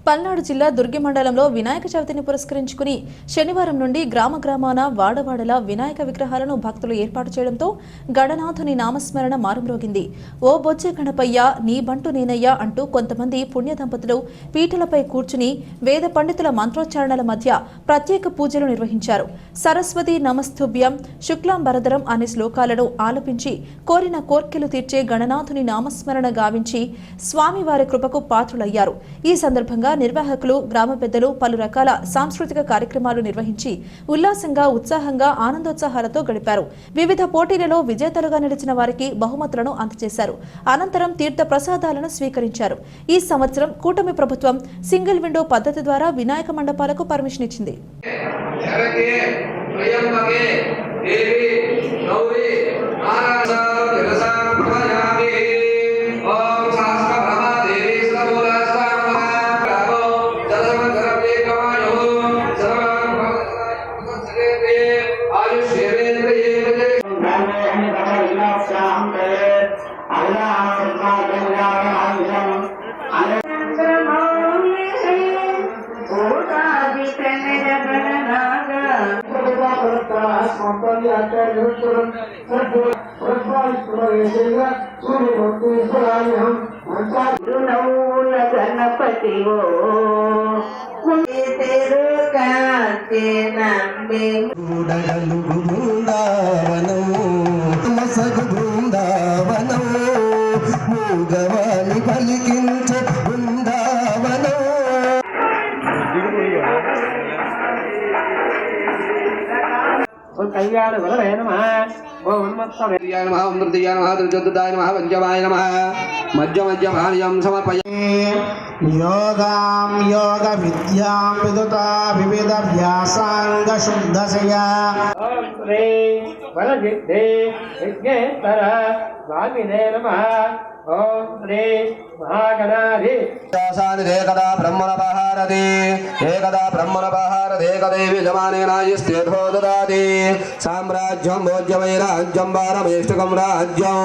పల్నాడు జిల్లా దుర్గి మండలంలో వినాయక చవితిని పురస్కరించుకుని శనివారం నుండి గ్రామాన వాడవాడల వినాయక విగ్రహాలను భక్తులు ఏర్పాటు చేయడంతో గణనాథుని నామస్మరణ మారుమ్రోగింది. ఓ బొజ్జె గణపయ్య నీ బంటు నేనయ్య అంటూ కొంతమంది పుణ్య దంపతులు పీటలపై కూర్చుని వేద పండితుల మంత్రోచ్చారణల మధ్య ప్రత్యేక పూజలు నిర్వహించారు. సరస్వతి నమస్తుభ్యం శుక్లాంబరధరం అనే శ్లోకాలను ఆలపించి కోరిన కోర్కెలు తీర్చే గణనాథుని నామస్మరణ గావించి స్వామివారి కృపకు పాత్రులయ్యారు. ఈ సందర్భంగా నిర్వాహకులు గ్రామ పెద్దలు పలు రకాల సాంస్కృతిక కార్యక్రమాలు నిర్వహించి ఉల్లాసంగా ఉత్సాహంగా ఆనందోత్సాహాలతో గడిపారు. వివిధ పోటీలలో విజేతలుగా నిలిచిన వారికి బహుమతులను అందజేశారు. అనంతరం తీర్థ ప్రసాదాలను స్వీకరించారు. ఈ సంవత్సరం కూటమి ప్రభుత్వం సింగిల్ విండో పద్ధతి ద్వారా వినాయక మండపాలకు పర్మిషన్ ఇచ్చింది. గణపతి మూగవాణి పలికించే బృందావనం. కళ్యాణ వలయ నమః ఓం హనుమత్సవేయాయ నమః ఓం దుర్గాయ నమః దుర్గోద్దాయ నమః పంచమాయ నమః మధ్యమధ్యమానియం సమర్పయామి. యోగాం యోగ విద్యాం విదుతా వివిధ వ్యాసాంగ శుద్ధశయా. ఓం శ్రీ వరసిద్ధి విఘ్నేశ్వర స్వామినే నమః. ఓం శ్రీ మహాగణాధి ఏకదా బ్రహ్మణపహారతి ఏకదా బ్రహ్మణపహారతి ఏకదేవి జమానేనాయస్తే దదాతి సామ్రాజ్యం భోజ్యమై రాజ్యం వారమేష్టకం రాజ్యం.